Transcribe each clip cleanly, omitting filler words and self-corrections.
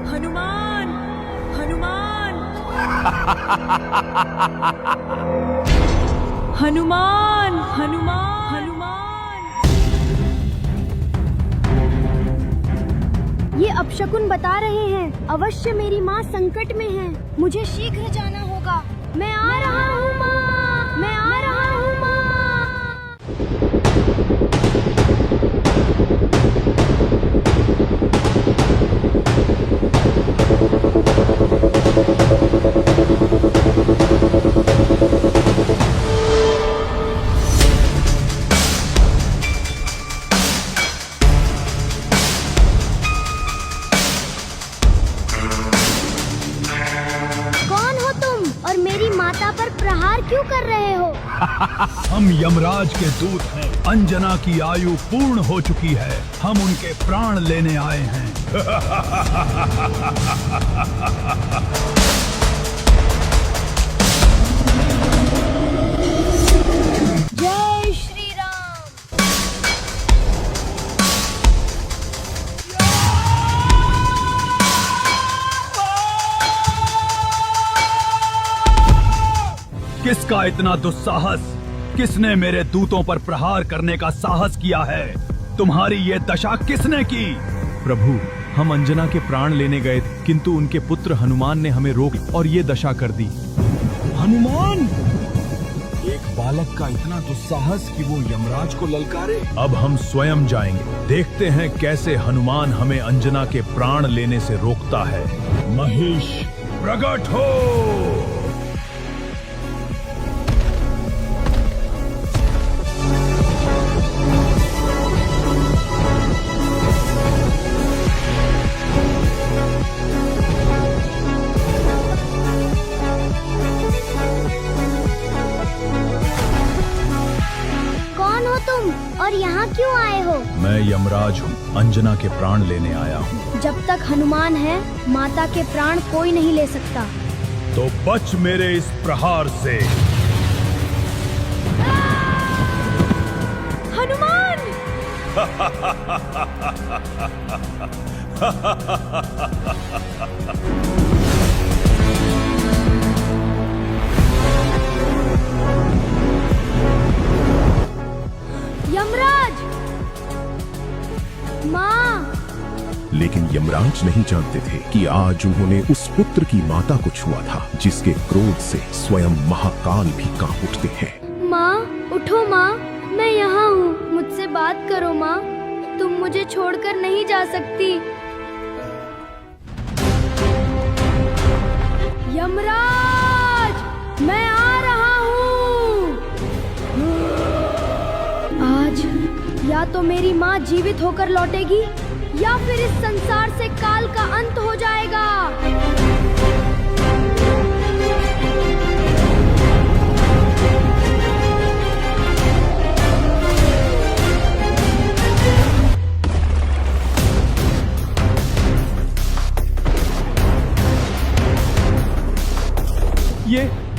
हनुमान, हनुमान, हनुमान, हनुमान, हनुमान। ये अपशकुन बता रहे हैं, अवश्य मेरी माँ संकट में है। मुझे शीघ्र जाना होगा। मैं आ रहा हूँ माँ, मैं आ रहा हूँ माँ। कौन हो तुम और मेरी माता पर प्रहार क्यों कर रहे हो? हम यमराज के दूत हैं। अंजना की आयु पूर्ण हो चुकी है। हम उनके प्राण लेने आए हैं। जय श्री राम। किसका इतना दुस्साहस? किसने मेरे दूतों पर प्रहार करने का साहस किया है? तुम्हारी ये दशा किसने की? प्रभु, हम अंजना के प्राण लेने गए थे, किंतु उनके पुत्र हनुमान ने हमें रोक और ये दशा कर दी। हनुमान! एक बालक का इतना दुस्साहस कि वो यमराज को ललकारे। अब हम स्वयं जाएंगे। देखते हैं कैसे हनुमान हमें अंजना के प्राण लेने से रोकता है। महेश, प्रकट हो! कौन हो तुम और यहाँ क्यों आए हो? मैं यमराज हूँ, अंजना के प्राण लेने आया हूँ। जब तक हनुमान है, माता के प्राण कोई नहीं ले सकता। तो बच मेरे इस प्रहार से। हनुमान! यमराज! माँ! लेकिन यमराज नहीं जानते थे कि आज उन्होंने उस पुत्र की माता को छुआ था, जिसके क्रोध से स्वयं महाकाल भी कांप उठते हैं। माँ, उठो माँ, मैं यहाँ हूँ। मुझसे बात करो माँ, तुम मुझे छोड़कर नहीं जा सकती। यमराज, मैं आ रहा हूँ। आज या तो मेरी माँ जीवित होकर लौटेगी या फिर इस संसार से काल का अंत हो जाएगा।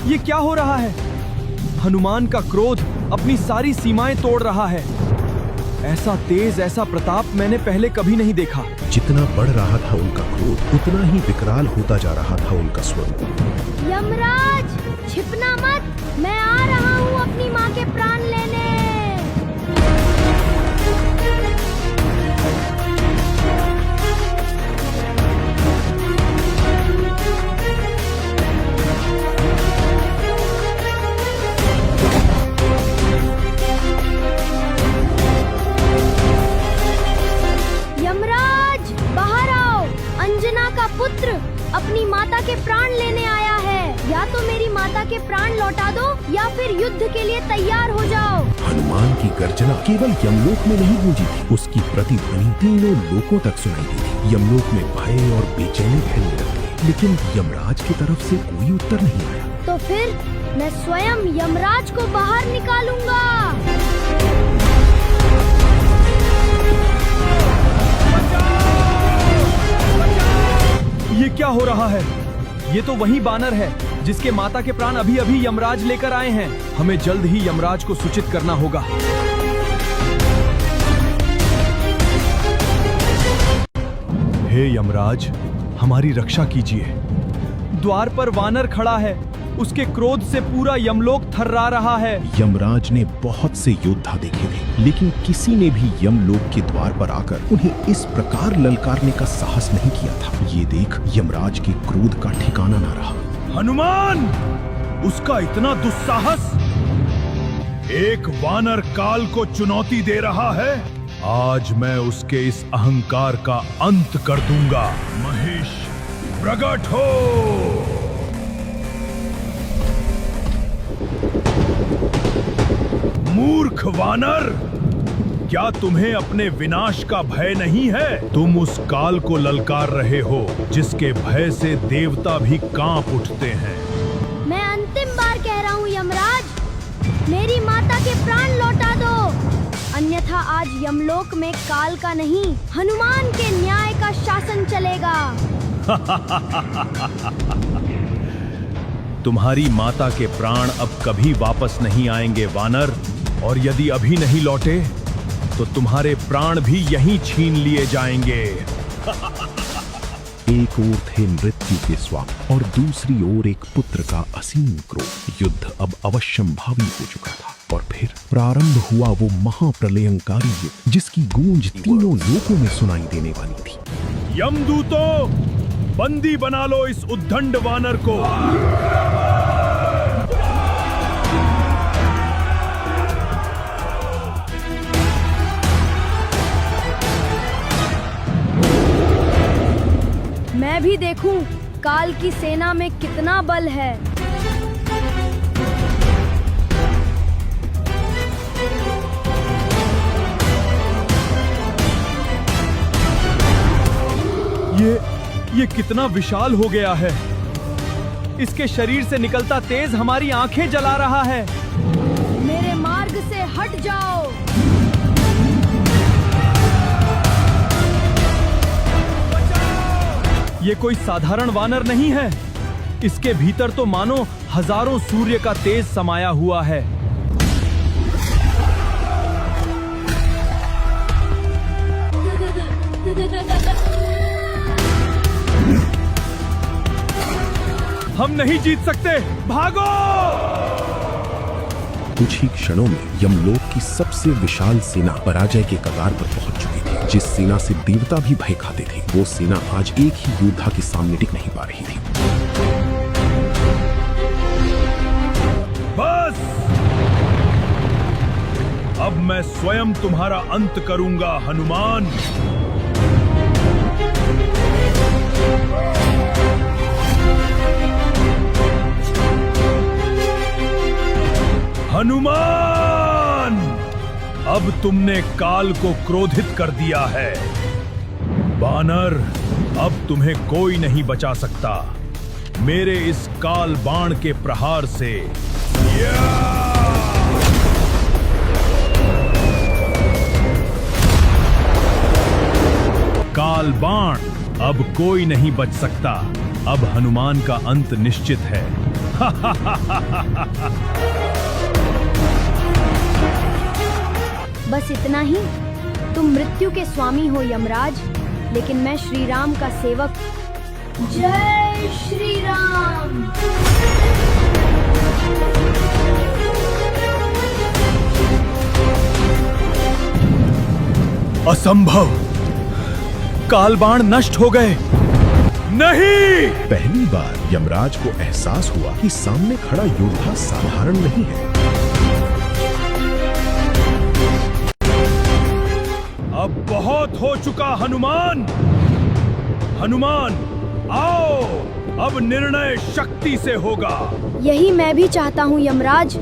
ये क्या हो रहा है? हनुमान का क्रोध अपनी सारी सीमाएं तोड़ रहा है। ऐसा तेज, ऐसा प्रताप मैंने पहले कभी नहीं देखा। जितना बढ़ रहा था उनका क्रोध, उतना ही विकराल होता जा रहा था उनका स्वरूप। यमराज, छिपना मत, मैं आ रहा हूँ अपनी माँ के प्राण लेने। यमराज, बाहर आओ। अंजना का पुत्र अपनी माता के प्राण लेने आया है। या तो मेरी माता के प्राण लौटा दो या फिर युद्ध के लिए तैयार हो जाओ। हनुमान की गर्जना केवल यमलोक में नहीं गूंजी थी, उसकी प्रतिध्वनि तीनों लोकों तक सुनाई दी थी। यमलोक में भय और बेचैनी फैलने लगी, लेकिन यमराज की तरफ से कोई उत्तर नहीं आया। तो फिर मैं स्वयं यमराज को बाहर निकालूंगा। ये क्या हो रहा है? ये तो वही बानर है जिसके माता के प्राण अभी अभी यमराज लेकर आए हैं। हमें जल्द ही यमराज को सूचित करना होगा। हे यमराज, हमारी रक्षा कीजिए। द्वार पर वानर खड़ा है, उसके क्रोध से पूरा यमलोक थर्रा रहा है। यमराज ने बहुत से योद्धा देखे थे, लेकिन किसी ने भी यमलोक के द्वार पर आकर उन्हें इस प्रकार ललकारने का साहस नहीं किया था। ये देख यमराज के क्रोध का ठिकाना ना रहा। हनुमान, उसका इतना दुस्साहस! एक वानर काल को चुनौती दे रहा है। आज मैं उसके इस अहंकार का अंत कर दूंगा। महेश, प्रकट हो। मूर्ख वानर, क्या तुम्हें अपने विनाश का भय नहीं है? तुम उस काल को ललकार रहे हो जिसके भय से देवता भी कांप उठते हैं। मैं अंतिम बार कह रहा हूँ यमराज, मेरी माता के प्राण लौटा दो, अन्यथा आज यमलोक में काल का नहीं, हनुमान के न्याय का शासन चलेगा। तुम्हारी माता के प्राण अब कभी वापस नहीं आएंगे वानर, और यदि अभी नहीं लौटे तो तुम्हारे प्राण भी यहीं छीन लिए जाएंगे। एक ओर थे मृत्यु के स्वामी और दूसरी ओर एक पुत्र का असीम क्रोध। युद्ध अब अवश्यंभावी हो चुका था और फिर प्रारंभ हुआ वो महाप्रलयंकारी युद्ध, जिसकी गूंज तीनों लोकों में सुनाई देने वाली थी। यमदूतों, बंदी बना लो इस उद्दंड वानर को। मैं भी देखूं काल की सेना में कितना बल है। ये कितना विशाल हो गया है। इसके शरीर से निकलता तेज हमारी आंखें जला रहा है। मेरे मार्ग से हट जाओ। ये कोई साधारण वानर नहीं है, इसके भीतर तो मानो हजारों सूर्य का तेज समाया हुआ है। हम नहीं जीत सकते, भागो! कुछ ही क्षणों में यमलोक की सबसे विशाल सेना पराजय के कगार पर पहुंच चुकी थी। जिस सेना से देवता भी भय खाते थे, वो सेना आज एक ही योद्धा के सामने टिक नहीं पा रही थी। बस, अब मैं स्वयं तुम्हारा अंत करूंगा हनुमान। हनुमान, अब तुमने काल को क्रोधित कर दिया है। वानर, अब तुम्हें कोई नहीं बचा सकता मेरे इस काल बाण के प्रहार से। काल बाण, अब कोई नहीं बच सकता। अब हनुमान का अंत निश्चित है। बस इतना ही? तुम मृत्यु के स्वामी हो यमराज, लेकिन मैं श्री राम का सेवक। जय श्री राम। असंभव, कालबाण नष्ट हो गए। नहीं! पहली बार यमराज को एहसास हुआ कि सामने खड़ा योद्धा साधारण नहीं है। अब बहुत हो चुका हनुमान। हनुमान, आओ, अब निर्णय शक्ति से होगा। यही मैं भी चाहता हूँ यमराज।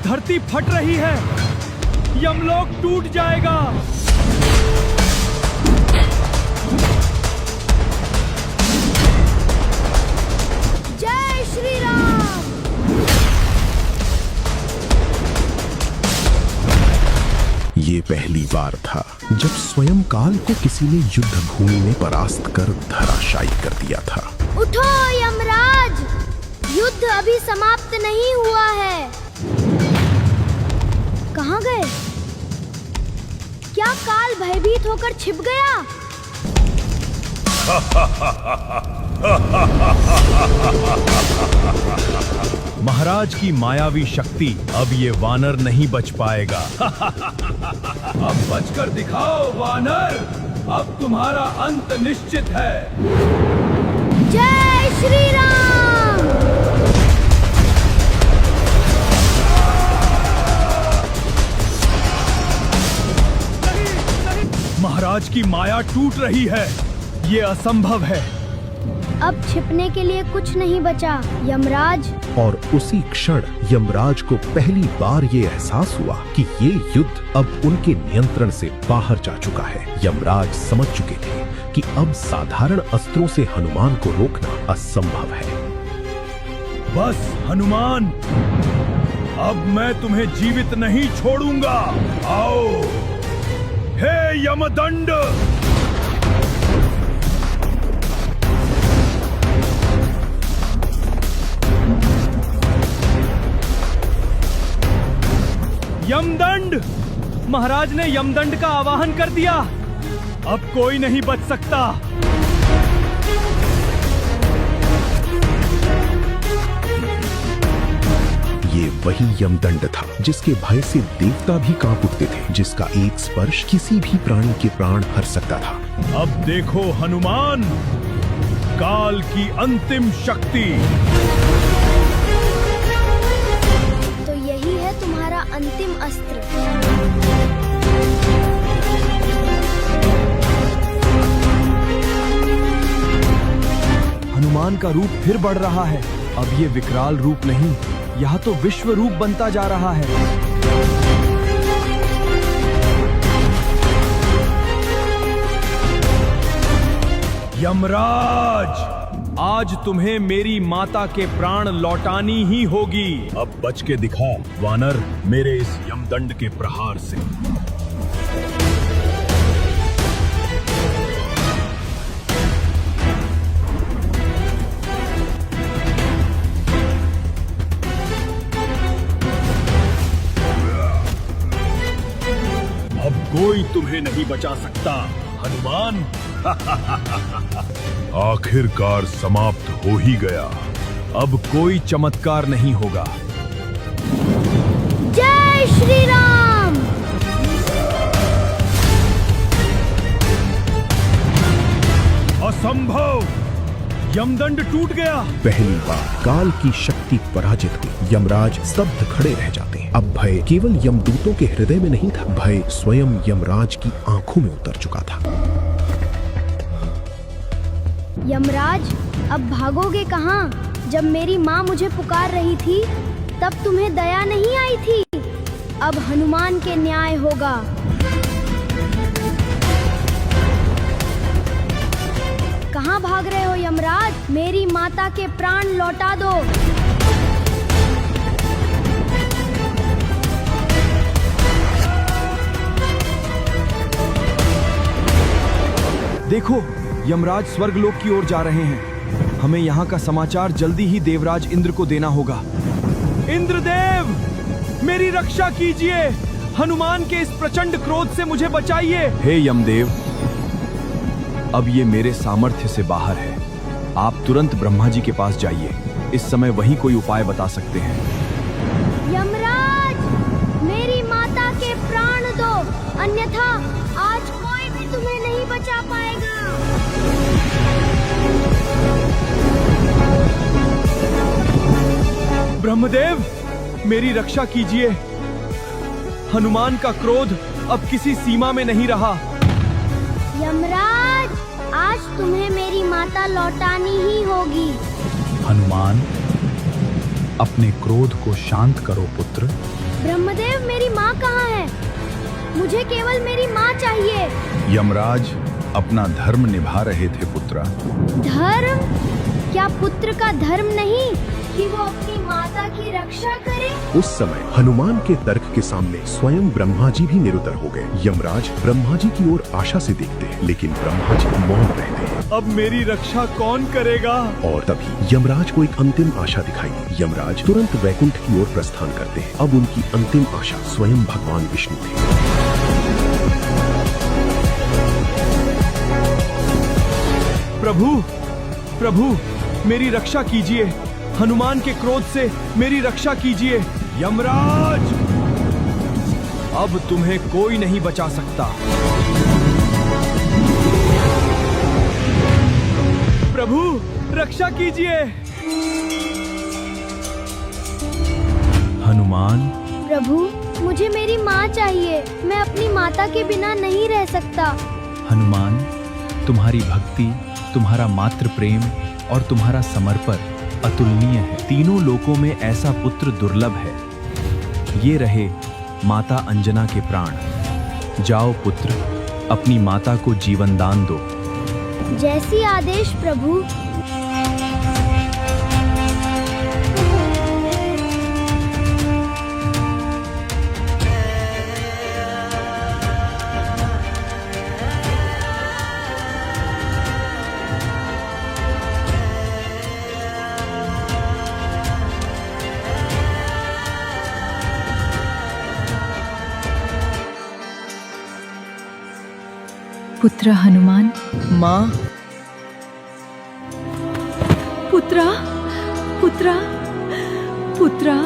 धरती फट रही है, यमलोक टूट जाएगा। जय श्री राम। ये पहली बार था जब स्वयं काल को किसी ने युद्ध भूमि में परास्त कर धराशायी कर दिया था। उठो यमराज, युद्ध अभी समाप्त नहीं हुआ है। कहाँ गए? क्या काल भयभीत होकर छिप गया? महाराज की मायावी शक्ति, अब ये वानर नहीं बच पाएगा। अब बचकर दिखाओ वानर, अब तुम्हारा अंत निश्चित है। जय श्री राम। महाराज की माया टूट रही है, ये असंभव है। अब छिपने के लिए कुछ नहीं बचा यमराज। और उसी क्षण यमराज को पहली बार ये एहसास हुआ कि ये युद्ध अब उनके नियंत्रण से बाहर जा चुका है। यमराज समझ चुके थे कि अब साधारण अस्त्रों से हनुमान को रोकना असंभव है। बस हनुमान, अब मैं तुम्हें जीवित नहीं छोड़ूंगा। आओ, हे यमदंड। यमदंड! महाराज ने यमदंड का आवाहन कर दिया। अब कोई नहीं बच सकता। ये वही यमदंड था जिसके भय से देवता भी कांप उठते थे, जिसका एक स्पर्श किसी भी प्राणी के प्राण हर सकता था। अब देखो हनुमान, काल की अंतिम शक्ति। तो यही है तुम्हारा अंतिम अस्त्र। हनुमान का रूप फिर बढ़ रहा है। अब ये विकराल रूप नहीं, यह तो विश्व रूप बनता जा रहा है। यमराज, आज तुम्हें मेरी माता के प्राण लौटानी ही होगी। अब बच के दिखा वानर, मेरे इस यमदंड के प्रहार से। अब कोई तुम्हें नहीं बचा सकता हनुमान। आखिरकार समाप्त हो ही गया। अब कोई चमत्कार नहीं होगा। जय श्री राम। असंभव, यमदंड टूट गया। पहली बार काल की शक्ति पराजित हुई। यमराज स्तब्ध खड़े रह जाते। अब भय केवल यमदूतों के हृदय में नहीं था, भय स्वयं यमराज की आंखों में उतर चुका था। यमराज, अब भागोगे कहाँ? जब मेरी माँ मुझे पुकार रही थी तब तुम्हें दया नहीं आई थी। अब हनुमान के न्याय होगा। कहाँ भाग रहे हो यमराज? मेरी माता के प्राण लौटा दो। देखो, यमराज स्वर्गलोक की ओर जा रहे हैं। हमें यहाँ का समाचार जल्दी ही देवराज इंद्र को देना होगा। इंद्रदेव, मेरी रक्षा कीजिए। हनुमान के इस प्रचंड क्रोध से मुझे बचाइए। हे यमदेव, अब ये मेरे सामर्थ्य से बाहर है। आप तुरंत ब्रह्मा जी के पास जाइए। इस समय वही कोई उपाय बता सकते हैं। यमराज, मेरी माता के प्राण दो, अन्यथा आज कोई भी तुम्हें नहीं बचा पाएगा। ब्रह्मदेव, मेरी रक्षा कीजिए। हनुमान का क्रोध अब किसी सीमा में नहीं रहा। यमराज, आज तुम्हें मेरी माता लौटानी ही होगी। हनुमान, अपने क्रोध को शांत करो पुत्र। ब्रह्मदेव, मेरी माँ कहाँ है? मुझे केवल मेरी माँ चाहिए। यमराज अपना धर्म निभा रहे थे पुत्रा। धर्म? क्या पुत्र का धर्म नहीं कि वो अपनी माता माता की रक्षा करे। उस समय हनुमान के तर्क के सामने स्वयं ब्रह्मा जी भी निरुत्तर हो गए। यमराज ब्रह्मा जी की ओर आशा से देखते हैं, लेकिन ब्रह्मा जी मौन रहते हैं। अब मेरी रक्षा कौन करेगा? और तभी यमराज को एक अंतिम आशा दिखाई दी। यमराज तुरंत वैकुंठ की ओर प्रस्थान करते हैं। अब उनकी अंतिम आशा स्वयं भगवान विष्णु थे। प्रभु, प्रभु, मेरी रक्षा कीजिए। हनुमान के क्रोध से मेरी रक्षा कीजिए। यमराज, अब तुम्हें कोई नहीं बचा सकता। प्रभु, रक्षा कीजिए। हनुमान, प्रभु, मुझे मेरी माँ चाहिए। मैं अपनी माता के बिना नहीं रह सकता। हनुमान, तुम्हारी भक्ति, तुम्हारा मातृ प्रेम और तुम्हारा समर्पण अतुलनीय है। तीनों लोकों में ऐसा पुत्र दुर्लभ है। ये रहे माता अंजना के प्राण। जाओ पुत्र, अपनी माता को जीवन दान दो। जैसी आदेश प्रभु। पुत्र हनुमान। माँ, पुत्रा, पुत्रा, पुत्रा।